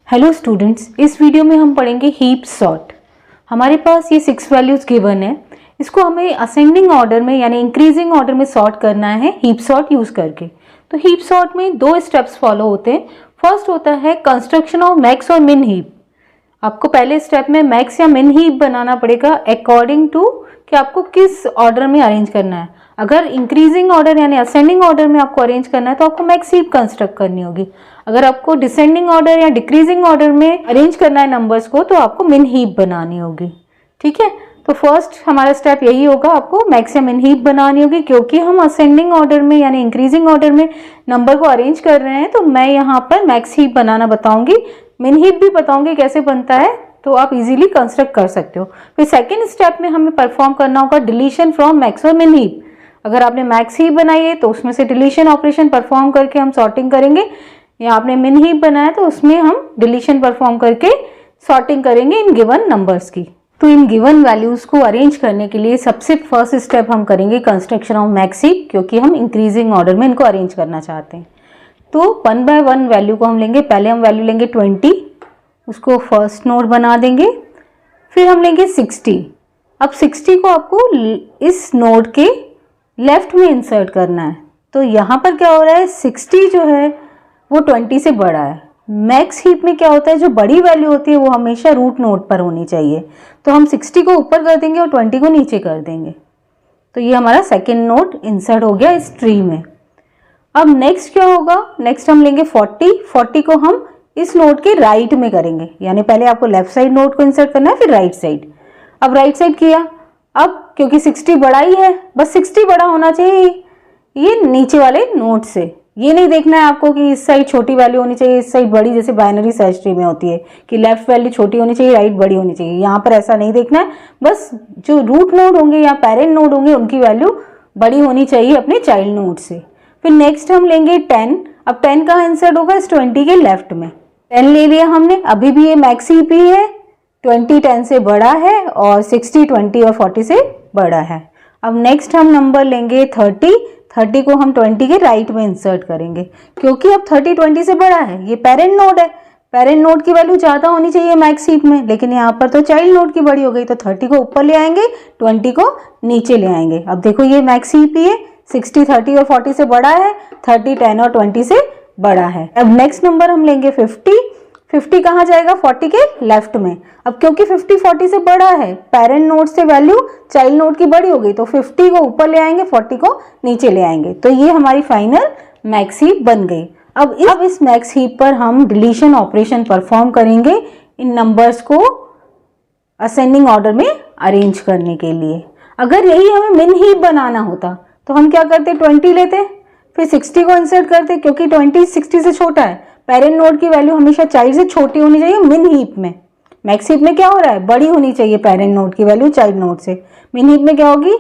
Hello students, इस video में हम पढ़ेंगे हीप सॉर्ट। हमारे पास ये 6 वैल्यूज गिवन है। इसको हमें असेंडिंग ऑर्डर में यानी इंक्रीजिंग ऑर्डर में सॉर्ट करना है हीप सॉर्ट यूज करके। तो हीप सॉर्ट में 2 स्टेप्स फॉलो होते हैं। फर्स्ट होता है कंस्ट्रक्शन ऑफ मैक्स और मिन हीप। आपको पहले स्टेप में मैक्स या मिन हीप बनाना पड़ेगा अकॉर्डिंग टू कि आपको किस ऑर्डर में अरेंज करना है। अगर इंक्रीजिंग ऑर्डर यानी असेंडिंग ऑर्डर में आपको अरेंज करना है तो आपको मैक्स हीप कंस्ट्रक्ट करनी होगी। अगर आपको डिसेंडिंग ऑर्डर या डिक्रीजिंग ऑर्डर में अरेंज करना है नंबर्स को तो आपको मिन हीप बनानी होगी। ठीक है, तो फर्स्ट हमारा स्टेप यही होगा, आपको मैक्स या मिन हीप बनानी होगी। क्योंकि हम असेंडिंग ऑर्डर में यानी इंक्रीजिंग ऑर्डर में नंबर को अरेंज कर रहे हैं तो मैं यहाँ पर मैक्स हीप बनाना बताऊंगी, मिन हीप भी बताऊंगी कैसे बनता है, तो आप इजीली कंस्ट्रक्ट कर सकते हो। फिर सेकेंड स्टेप में हमें परफॉर्म करना होगा डिलीशन फ्रॉम मैक्स और मिन हीप। अगर आपने मैक्स हीप बनाई है तो उसमें से डिलीशन ऑपरेशन परफॉर्म करके हम सॉर्टिंग करेंगे, या आपने मिन हीप बनाया तो उसमें हम डिलीशन परफॉर्म करके सॉर्टिंग करेंगे इन गिवन नंबर्स की। तो इन गिवन वैल्यूज को अरेंज करने के लिए सबसे फर्स्ट स्टेप हम करेंगे कंस्ट्रक्शन ऑफ मैक्स हीप, क्योंकि हम इंक्रीजिंग ऑर्डर में इनको अरेंज करना चाहते हैं। तो 1 बाय 1 वैल्यू को हम लेंगे। पहले हम वैल्यू लेंगे 20, उसको फर्स्ट नोड बना देंगे। फिर हम लेंगे 60। अब 60 को आपको इस नोड के लेफ्ट में इंसर्ट करना है। तो यहाँ पर क्या हो रहा है, 60 जो है वो 20 से बड़ा है। मैक्स हीप में क्या होता है, जो बड़ी वैल्यू होती है वो हमेशा रूट नोड पर होनी चाहिए। तो हम 60 को ऊपर कर देंगे और 20 को नीचे कर देंगे। तो ये हमारा सेकेंड नोड इंसर्ट हो गया इस ट्री में। अब नेक्स्ट क्या होगा, नेक्स्ट हम लेंगे 40 को हम इस नोड के राइट में करेंगे। यानी पहले आपको लेफ्ट साइड नोड को इंसर्ट करना है, फिर राइट साइड। अब राइट साइड किया। अब क्योंकि 60 बड़ा ही है, बस 60 बड़ा होना चाहिए ये नीचे वाले नोड से। ये नहीं देखना है आपको कि इस साइड छोटी वैल्यू होनी चाहिए, इस साइड बड़ी, जैसे बाइनरी सर्च ट्री में होती है कि लेफ्ट वैल्यू छोटी होनी चाहिए, राइट बड़ी होनी चाहिए। यहाँ पर ऐसा नहीं देखना है, बस जो रूट नोड होंगे या पेरेंट नोड होंगे उनकी वैल्यू बड़ी होनी चाहिए अपने चाइल्ड नोड से। फिर नेक्स्ट हम लेंगे 10। अब 10 कहाँ इंसर्ट होगा, इस 20 के लेफ्ट में। 10 ले लिया हमने। अभी भी ये मैक्स हीप ही है, 20 10 से बड़ा है और 60 20 और 40 से बड़ा है। अब नेक्स्ट हम नंबर लेंगे 30 को हम 20 के राइट में इंसर्ट करेंगे। क्योंकि अब 30 20 से बड़ा है, ये पेरेंट नोड है, पेरेंट नोड की वैल्यू ज्यादा होनी चाहिए मैक्स हीप में, लेकिन यहाँ पर तो चाइल्ड नोड की बड़ी हो गई। तो 30 को ऊपर ले आएंगे, 20 को नीचे ले आएंगे। अब देखो ये मैक्स हीप ही है, 60 30 और 40 से बड़ा है, 30 10 और 20 से बड़ा है। अब नेक्स्ट नंबर हम लेंगे 50 कहाँ जाएगा, 40 के लेफ्ट में। अब क्योंकि 50 40 से बड़ा है, पेरेंट नोड से वैल्यू चाइल्ड नोड की बड़ी हो गई, तो 50 को ऊपर ले आएंगे, 40 को नीचे ले आएंगे। तो ये हमारी फाइनल मैक्स हीप बन गई। अब इस मैक्स हीप पर हम डिलीशन ऑपरेशन परफॉर्म करेंगे इन नंबर्स को असेंडिंग ऑर्डर में अरेंज करने के लिए। अगर यही हमें मिन हीप बनाना होता तो हम क्या करते, 20 लेते, फिर 60 को इंसर्ट करते। क्योंकि 20 60 से छोटा है, पेरेंट नोड की वैल्यू हमेशा चाइल्ड से छोटी होनी चाहिए मिन हीप में। मैक्स हीप में क्या हो रहा है, बड़ी होनी चाहिए पेरेंट नोड की वैल्यू चाइल्ड नोड से। मिन हीप में क्या होगी,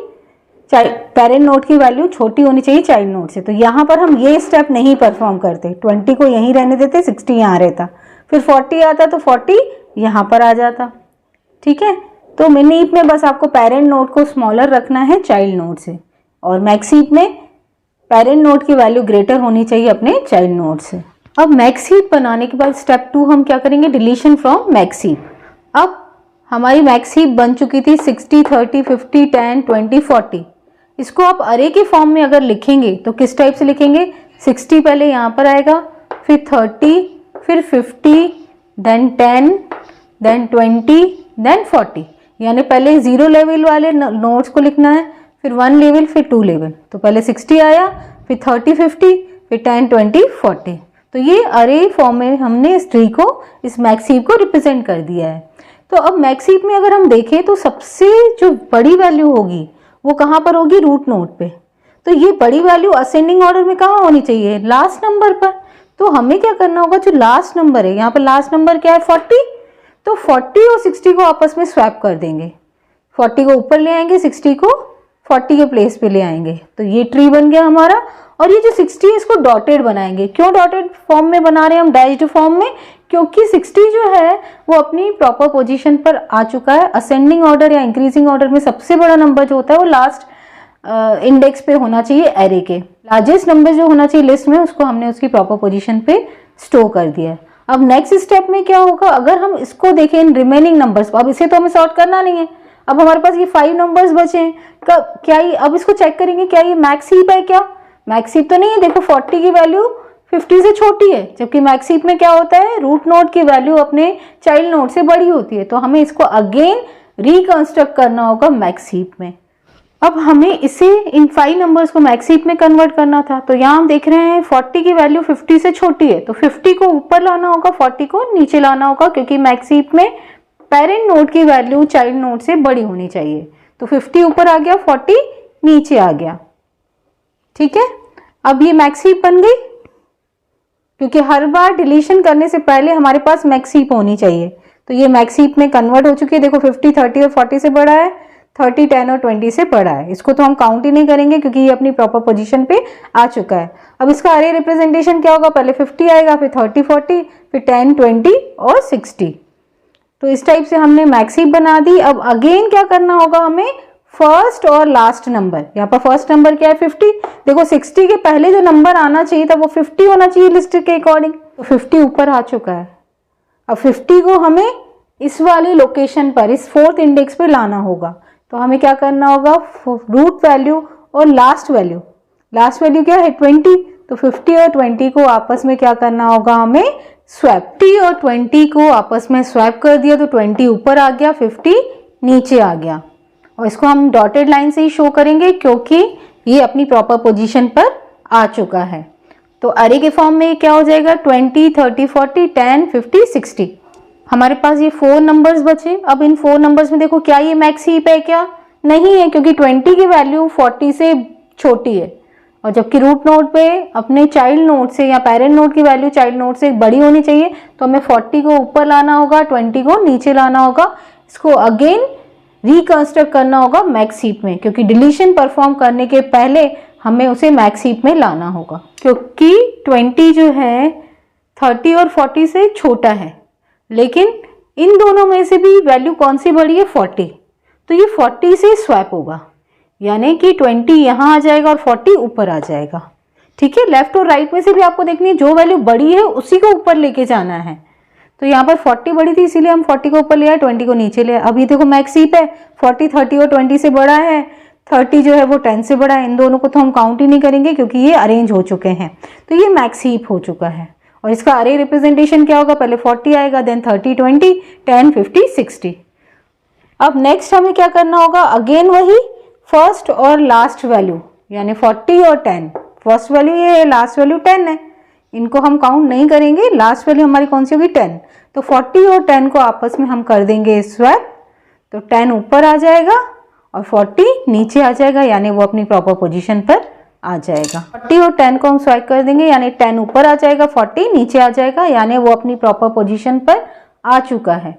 पेरेंट नोड की वैल्यू छोटी होनी चाहिए चाइल्ड नोड से। तो यहाँ पर हम ये स्टेप नहीं परफॉर्म करते, 20 को यहीं रहने देते, 60 यहाँ रहता, फिर 40 आता तो 40 यहाँ पर आ जाता। ठीक है, तो मिन हीप में बस आपको पेरेंट नोड को स्मॉलर रखना है चाइल्ड नोड से, और मैक्स हीप में पेरेंट नोड की वैल्यू ग्रेटर होनी चाहिए अपने चाइल्ड नोड से। अब मैक्स हीप बनाने के बाद स्टेप 2 हम क्या करेंगे, डिलीशन फ्रॉम मैक्स हीप। अब हमारी मैक्स हीप बन चुकी थी 60 30 50 10 20 40। इसको आप अरे के फॉर्म में अगर लिखेंगे तो किस टाइप से लिखेंगे, 60 पहले यहाँ पर आएगा, फिर 30, फिर 50, देन 10, देन 20, देन 40। यानी पहले 0 लेवल वाले नोड्स को लिखना है, फिर 1 लेवल, फिर 2 लेवल। तो पहले 60 आया, फिर 30 50, फिर 10 20 40। तो ये अरे फॉर्म में हमने इस ट्री को, इस मैक्स हीप को रिप्रेजेंट कर दिया है। तो अब मैक्स हीप में अगर हम देखें तो सबसे जो बड़ी वैल्यू होगी वो कहाँ पर होगी, रूट नोड पे। तो ये बड़ी वैल्यू असेंडिंग ऑर्डर में कहाँ होनी चाहिए, लास्ट नंबर पर। तो हमें क्या करना होगा, जो लास्ट नंबर है, यहाँ पर लास्ट नंबर क्या है 40, तो 40 और 60 को आपस में स्वैप कर देंगे। 40 को ऊपर ले आएंगे, 60 को 40 के प्लेस पे ले आएंगे। तो ये ट्री बन गया हमारा। और ये जो 60 है इसको डॉटेड बनाएंगे। क्यों डॉटेड फॉर्म में बना रहे हैं हम, डैश्ड फॉर्म में, क्योंकि 60 जो है वो अपनी प्रॉपर पोजीशन पर आ चुका है। असेंडिंग ऑर्डर या इंक्रीजिंग ऑर्डर में सबसे बड़ा नंबर जो होता है वो लास्ट इंडेक्स पे होना चाहिए एरे के। लार्जेस्ट नंबर जो होना चाहिए लिस्ट में, उसको हमने उसकी प्रॉपर पोजीशन पे स्टोर कर दिया है। अब नेक्स्ट स्टेप में क्या होगा, अगर हम इसको देखें इन रिमेनिंग नंबर्स, अब इसे तो हमें सॉर्ट करना नहीं है, अब हमारे पास ये 5 नंबर्स बचे हैं, क्या ये, अब इसको चेक करेंगे क्या ये मैक्स हीप है, क्या मैक्स हीप तो नहीं है। देखो 40 की वैल्यू 50 से छोटी है, जबकि मैक्स हीप में क्या होता है, रूट नोड की वैल्यू अपने चाइल्ड नोड से बड़ी होती है। तो हमें इसको अगेन रिकंस्ट्रक्ट करना होगा मैक्स हीप में। अब हमें इसे इन 5 नंबर्स को मैक्स हीप में कन्वर्ट करना था। तो यहाँ हम देख रहे हैं 40 की वैल्यू 50 से छोटी है, तो 50 को ऊपर लाना होगा, 40 को नीचे लाना होगा, क्योंकि मैक्स हीप में पेरेंट नोड की वैल्यू चाइल्ड नोड से बड़ी होनी चाहिए। तो 50 ऊपर आ गया, 40 नीचे आ गया। ठीक है, अब ये मैक्स हीप बन गई, क्योंकि हर बार डिलीशन करने से पहले हमारे पास मैक्स हीप होनी चाहिए। तो ये मैक्स हीप में कन्वर्ट हो चुकी है। देखो 50 30 और 40 से बड़ा है, 30 10 और 20 से बड़ा है। इसको तो हम काउंट ही नहीं करेंगे क्योंकि ये अपनी प्रॉपर पोजीशन पे आ चुका है। अब इसका अरे रिप्रेजेंटेशन क्या होगा, पहले 50 आएगा, फिर 30 40, फिर 10 20 और 60। तो इस टाइप से हमने मैक्स हीप बना दी। अब अगेन क्या करना होगा हमें, फर्स्ट और लास्ट नंबर, यहाँ पर फर्स्ट नंबर क्या है 50, देखो 60 के पहले जो नंबर आना चाहिए था वो 50 होना चाहिए लिस्ट के अकॉर्डिंग। तो 50 ऊपर आ चुका है। अब 50 को हमें इस वाली लोकेशन पर, इस 4th इंडेक्स पे लाना होगा। तो हमें क्या करना होगा, रूट वैल्यू और लास्ट वैल्यू क्या है 20। तो 50 और 20 को आपस में क्या करना होगा हमें, स्वैप। 50 और 20 को आपस में स्वैप कर दिया, तो 20 ऊपर आ गया, 50 नीचे आ गया। और इसको हम डॉटेड लाइन से ही शो करेंगे क्योंकि ये अपनी प्रॉपर पोजीशन पर आ चुका है। तो अरे के फॉर्म में क्या हो जाएगा, 20 30 40 10 50 60। हमारे पास ये 4 नंबर्स बचे। अब इन 4 नंबर्स में देखो क्या ये मैक्स हीप है, क्या नहीं है, क्योंकि 20 की वैल्यू 40 से छोटी है, और जबकि रूट नोड पे अपने चाइल्ड नोड से या पेरेंट नोड की वैल्यू चाइल्ड नोड से बड़ी होनी चाहिए। तो हमें 40 को ऊपर लाना होगा, 20 को नीचे लाना होगा। इसको अगेन रिकंस्ट्रक्ट करना होगा मैक्स हीप में, क्योंकि डिलीशन परफॉर्म करने के पहले हमें उसे मैक्स हीप में लाना होगा, क्योंकि 20 जो है 30 और 40 से छोटा है, लेकिन इन दोनों में से भी वैल्यू कौन सी बड़ी है, 40। तो ये 40 से स्वैप होगा, यानी कि 20 यहाँ आ जाएगा और 40 ऊपर आ जाएगा। ठीक है, लेफ्ट और राइट में से भी आपको देखनी है, जो वैल्यू बड़ी है उसी को ऊपर लेके जाना है। तो यहाँ पर 40 बड़ी थी इसीलिए हम 40 को ऊपर ले आए, 20 को नीचे ले आए। अब ये देखो मैक्स हीप है, 40 30 और 20 से बड़ा है, 30 जो है वो 10 से बड़ा है। इन दोनों को तो हम काउंट ही नहीं करेंगे क्योंकि ये अरेंज हो चुके हैं। तो ये मैक्स हीप हो चुका है। और इसका अरे रिप्रेजेंटेशन क्या होगा, पहले 40 आएगा, देन 30 20 10 50 60। अब नेक्स्ट हमें क्या करना होगा, अगेन वही फर्स्ट और लास्ट वैल्यू, यानी 40 और 10। फर्स्ट वैल्यू ये है, लास्ट वैल्यू 10 है, इनको हम काउंट नहीं करेंगे। लास्ट वैल्यू हमारी कौन सी होगी, 10। तो 40 और 10 को आपस में हम कर देंगे स्वैप। तो 10 ऊपर आ जाएगा और 40 नीचे आ जाएगा, यानी वो अपनी प्रॉपर पोजीशन पर आ जाएगा। 40 और 10 को हम स्वैप कर देंगे, यानी 10 ऊपर आ जाएगा, 40 नीचे आ जाएगा, यानी वो अपनी प्रॉपर पोजीशन पर आ चुका है।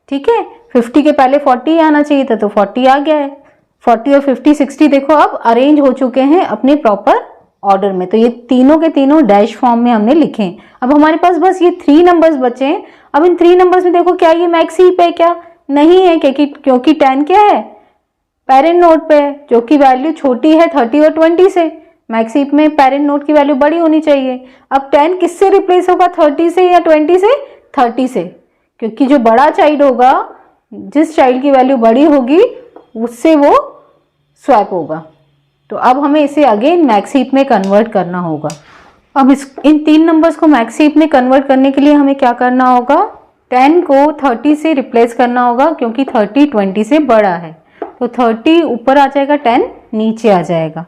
ठीक है, 50 के पहले 40 आना चाहिए था, तो 40 आ गया है। 40 और 50 60 देखो अब अरेंज हो चुके हैं अपने प्रॉपर ऑर्डर में। तो ये तीनों के तीनों डैश फॉर्म में हमने लिखे हैं। अब हमारे पास बस ये 3 नंबर्स बचे हैं। अब इन 3 नंबर्स में देखो क्या ये मैक्स हीप है, क्या नहीं है, क्योंकि 10 क्या है, पेरेंट नोड पे है, जो कि वैल्यू छोटी है 30 और 20 से। मैक्स हीप में पेरेंट नोड की वैल्यू बड़ी होनी चाहिए। अब 10 किससे रिप्लेस होगा, 30 से या 20 से, 30 से, क्योंकि जो बड़ा चाइल्ड होगा, जिस चाइल्ड की वैल्यू बड़ी होगी उससे वो स्वैप होगा। तो अब हमें इसे अगेन मैक्स हीप में कन्वर्ट करना होगा। अब इन 3 नंबर्स को मैक्स हीप में कन्वर्ट करने के लिए हमें क्या करना होगा, 10 को 30 से रिप्लेस करना होगा, क्योंकि 30 20 से बड़ा है। तो 30 ऊपर आ जाएगा, 10 नीचे आ जाएगा।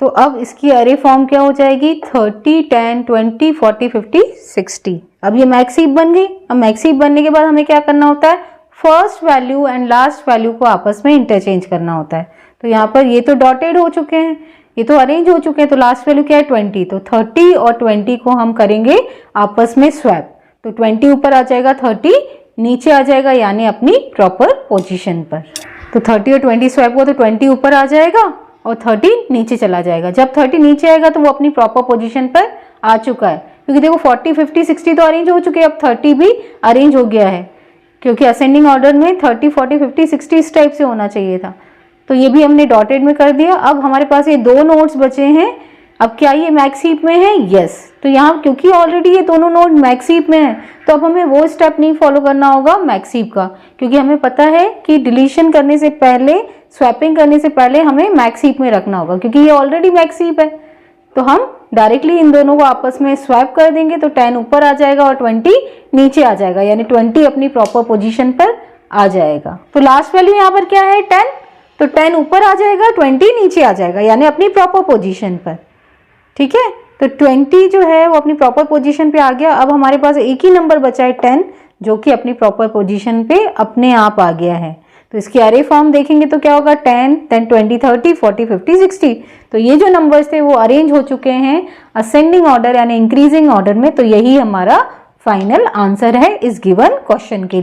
तो अब इसकी अरे फॉर्म क्या हो जाएगी, 30 10 20 40 50 60। अब ये मैक्स हीप बन गई। अब मैक्स हीप बनने के बाद हमें क्या करना होता है, first value and last value को आपस में इंटरचेंज करना होता है। तो यहाँ पर ये तो डॉटेड हो चुके हैं, ये तो अरेंज हो चुके हैं। तो लास्ट वैल्यू क्या है, 20। तो 30 और 20 को हम करेंगे आपस में स्वैप। तो 20 ऊपर आ जाएगा, 30 नीचे आ जाएगा, यानी अपनी प्रॉपर पोजीशन पर। तो 30 और 20 स्वैप हुआ तो 20 ऊपर आ जाएगा और 30 नीचे चला जाएगा। जब 30 नीचे आएगा तो वो अपनी प्रॉपर पोजीशन पर आ चुका है, क्योंकि देखो 40 50 60 तो अरेंज हो चुके हैं, अब 30 भी अरेंज हो गया है, क्योंकि असेंडिंग ऑर्डर में 30 40 50 60 इस टाइप से होना चाहिए था। तो ये भी हमने डॉटेड में कर दिया। अब हमारे पास ये 2 नोड्स बचे हैं, अब क्या ये मैक्स हीप में है? यस। तो यहाँ क्योंकि ऑलरेडी ये दोनों नोड मैक्स हीप में है तो अब हमें वो स्टेप नहीं फॉलो करना होगा मैक्स हीप का, क्योंकि हमें पता है कि डिलीशन करने से पहले, स्वैपिंग करने से पहले हमें मैक्स हीप में रखना होगा, क्योंकि ये ऑलरेडी मैक्स हीप है। तो हम डायरेक्टली इन दोनों को आपस में स्वैप कर देंगे तो 10 ऊपर आ जाएगा और 20 नीचे आ जाएगा, यानी 20 अपनी प्रॉपर पोजीशन पर आ जाएगा। तो लास्ट वैल्यू यहाँ पर क्या है? 10। तो 10 ऊपर आ जाएगा, 20 नीचे आ जाएगा, यानी अपनी प्रॉपर पोजीशन पर। ठीक है, तो 20 जो है वो अपनी प्रॉपर पोजीशन पे आ गया। अब हमारे पास एक ही नंबर बचा है 10, जो कि अपनी प्रॉपर पोजीशन पे अपने आप आ गया है। तो इसकी अरे फॉर्म देखेंगे तो क्या होगा? 10, 10, 20, 30, 40, 50, 60। तो ये जो नंबर्स थे वो अरेंज हो चुके हैं असेंडिंग ऑर्डर यानी इंक्रीजिंग ऑर्डर में। तो यही हमारा फाइनल आंसर है इस गिवन क्वेश्चन के लिए।